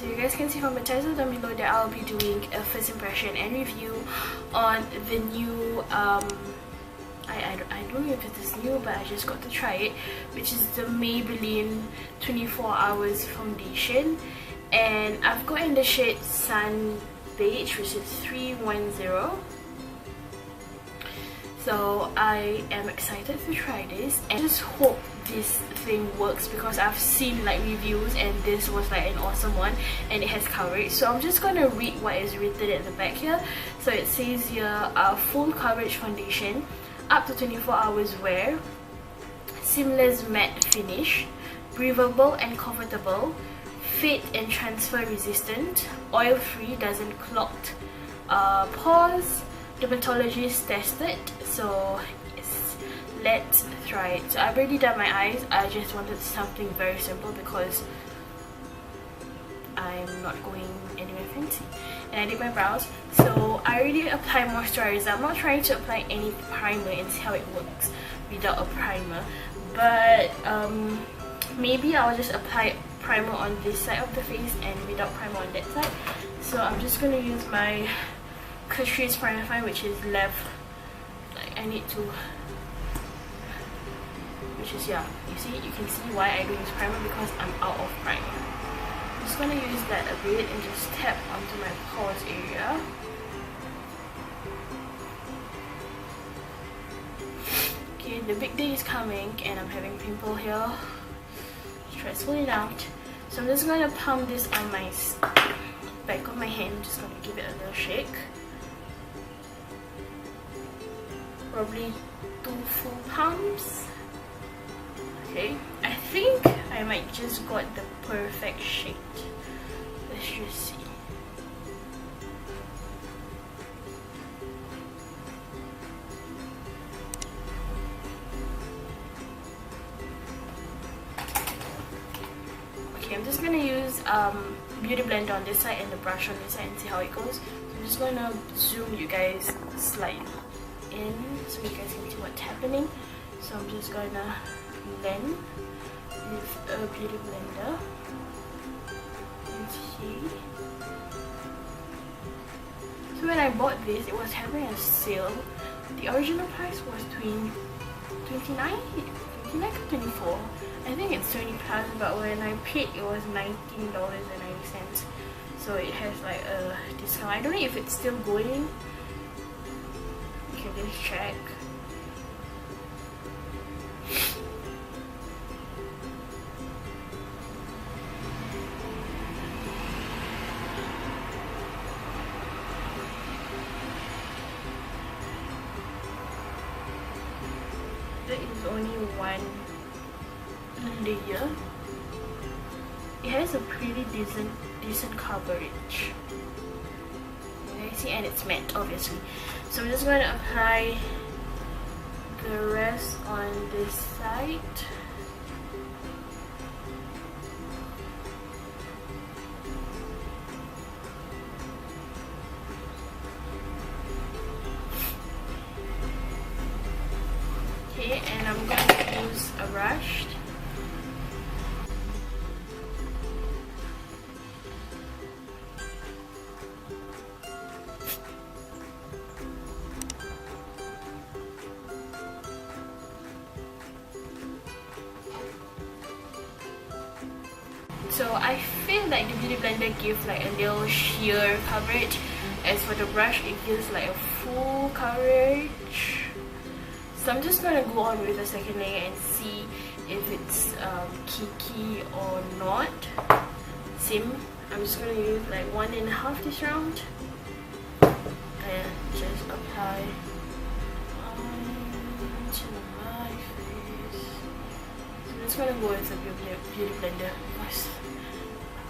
So you guys can see from the title down below that I'll be doing a first impression and review on the new I don't know if it is new, but I just got to try it, which is the Maybelline 24 Hours Foundation, and I've got in the shade Sun Beige, which is 310. So I am excited to try this and just hope this thing works, because I've seen like reviews and this was like an awesome one and it has coverage. So I'm just gonna read what is written at the back here. So it says here, full coverage foundation, up to 24 hours wear, seamless matte finish, breathable and comfortable, fit and transfer resistant, oil free, doesn't clog pores, dermatologist tested. So yes, let's try it. So I've already done my eyes. I just wanted something very simple because I'm not going anywhere fancy, and I did my brows. So I already applied moisturizer. I'm not trying to apply any primer and see how it works without a primer, but maybe I'll just apply primer on this side of the face and without primer on that side. So I'm just gonna use my Catrice Primer, which is left, like I need to, which is, yeah, you can see why I don't use primer, because I'm out of primer. I'm just gonna use that a bit and just tap onto my pores area. Okay, the big day is coming and I'm having pimple here. Stressful enough. So I'm just gonna pump this on my back of my hand. I'm just gonna give it a little shake. Probably 2 full pumps. Okay, I think I might just got the perfect shade. Let's just see. Okay, I'm just gonna use beauty blender on this side and the brush on this side and see how it goes. So I'm just gonna zoom you guys slightly in so you guys can see what's happening. So I'm just gonna blend with a beauty blender and see. So when I bought this, it was having a sale. The original price was between 29 to 24. I think it's 20 plus, but when I paid it was $19.90. So it has like a discount. I don't know if it's still going. You can just check. There is only one layer. It has a pretty decent coverage. You guys see, and it's matte obviously. So I'm just going to apply the rest on this side. Okay, and I'm going to use a brush. So I feel like the beauty blender gives like a little sheer coverage. As for the brush, it gives like a full coverage. So I'm just gonna go on with the second layer and see if it's kiki or not. Same. I'm just gonna use like 1.5 this round and just apply onto my face. So I'm just gonna go with the beauty blender because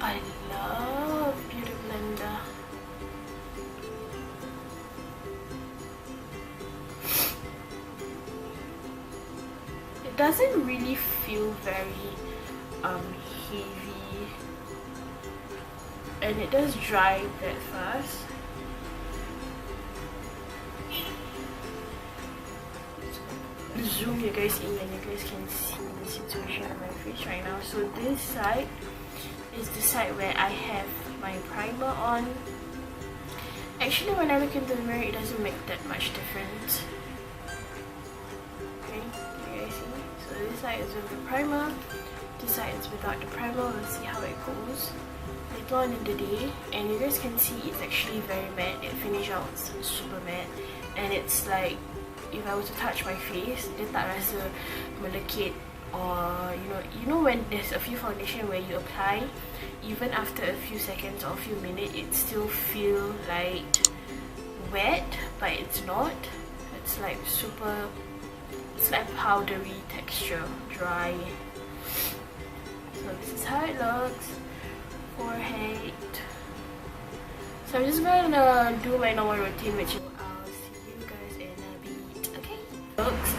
I love beauty blender. It doesn't really feel very heavy, and it does dry that fast. Zoom you guys in and you guys can see the situation on my face right now. So this side is the side where I have my primer on. Actually, when I look into the mirror, it doesn't make that much difference. Okay, can you guys see? So this side is with the primer, this side is without the primer. Let's see how it goes later on in the day. And you guys can see it's actually very matte. It finishes out super matte, and it's like if I were to touch my face, dia tak rasa melekit. Or you know when there's a few foundation where you apply, even after a few seconds or a few minutes, it still feel like wet, but it's not. It's like super, it's like powdery texture, dry. So this is how it looks. Forehead. So I'm just gonna do my normal routine, which I'll see you guys in a bit. Okay. Looks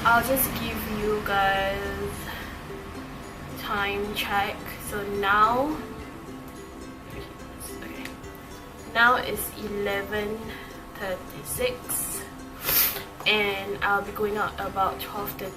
I'll just give you guys time check. So now, okay, now it's 11:36 and I'll be going out about 12:30.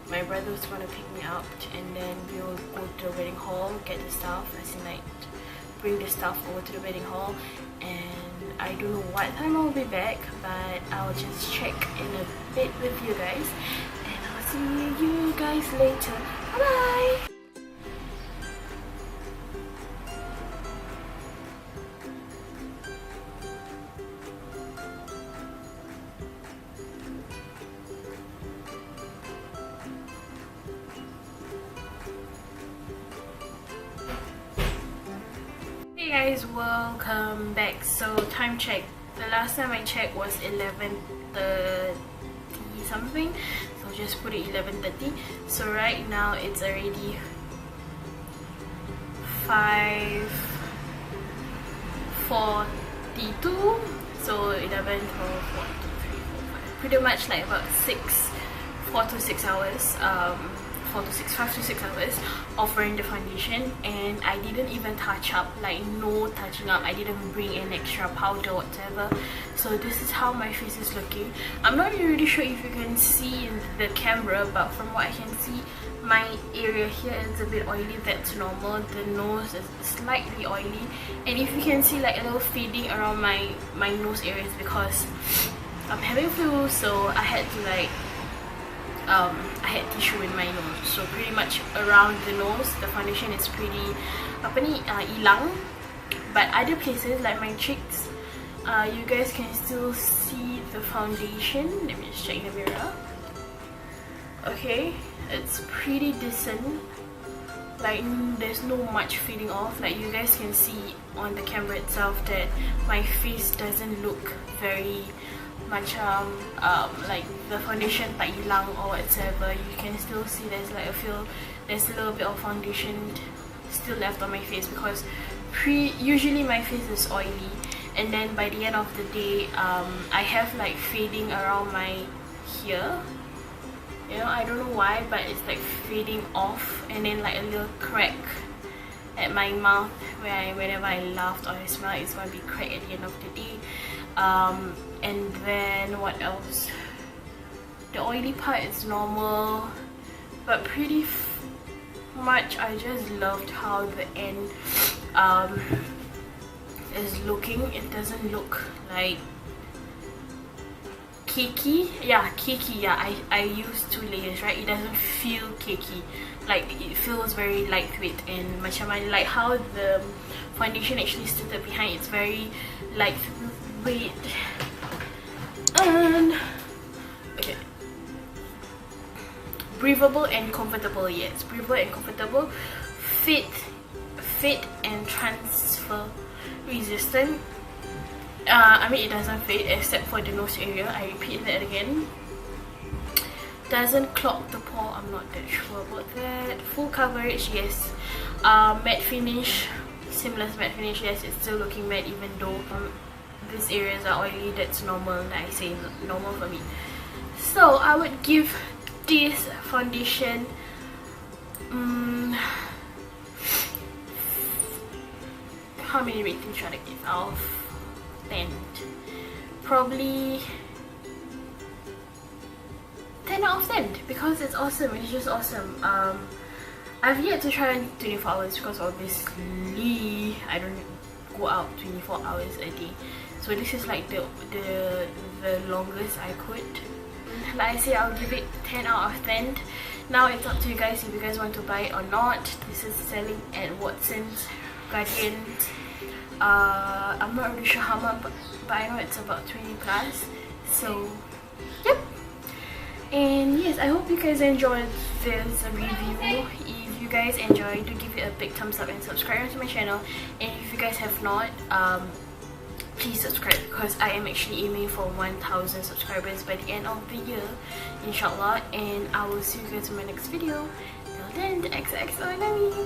My brother's gonna pick me up and then we'll go to the wedding hall, get the stuff, as in like bring the stuff over to the wedding hall. And I don't know what time I'll be back, but I'll just check in a bit with you guys, and I'll see you guys later. Bye bye. Hey guys, welcome back. So time check, the last time I checked was 11:30 something, so just put it 11:30. So right now it's already 5:42, so 11, 12, 1, 2, 3, 4, 5, pretty much like about 4 to 6 hours, 5 to 6 hours of wearing the foundation. And I didn't even touch up, like no touching up. I didn't bring in extra powder whatever. So this is how my face is looking. I'm not really sure if you can see in the camera, but from what I can see, my area here is a bit oily. That's normal. The nose is slightly oily, and if you can see like a little fading around my nose areas, because I'm having flu, so I had to like I had tissue in my nose, so pretty much around the nose the foundation is pretty hilang. But other places like my cheeks, you guys can still see the foundation. Let me just check in the mirror. Okay, it's pretty decent. Like there's no much fading off. Like you guys can see on the camera itself that my face doesn't look very much like the foundation tak hilang or whatever. You can still see there's like there's a little bit of foundation still left on my face, because usually my face is oily, and then by the end of the day I have like fading around my here. I don't know why, but it's like fading off, and then like a little crack at my mouth where whenever I laughed or I smile, it's gonna be cracked at the end of the day. And then what else? The oily part is normal, but pretty much I just loved how the end is looking. It doesn't look like cakey. Yeah, cakey. Yeah, I used 2 layers, right? It doesn't feel cakey. Like it feels very lightweight, and macam I like how the foundation actually stated behind. It's very lightweight. And okay, breathable and comfortable. Yes, breathable and comfortable. Fit and transfer resistant. I mean, it doesn't fade except for the nose area. I repeat that again. Doesn't clog the pore. I'm not that sure about that. Full coverage, yes. Matte finish, seamless matte finish. Yes, it's still looking matte even though these areas are oily. That's normal. Like I say, normal for me. So I would give this foundation how many ratings should I give out of 10? Probably 10 out of 10, because it's awesome. It's just awesome. I've yet to try 24 hours because obviously I don't go out 24 hours a day. So this is like the longest I could. Like I say, I'll give it 10 out of 10. Now it's up to you guys if you guys want to buy it or not. This is selling at Watson's, Guardian. I'm not really sure how much, but I know it's about 20 plus. So yep. And yes, I hope you guys enjoyed this review. If you guys enjoyed, do give it a big thumbs up and subscribe to my channel. And if you guys have not, please subscribe, because I am actually aiming for 1000 subscribers by the end of the year, inshallah. And I will see you guys in my next video. Till then, XOXO Namie.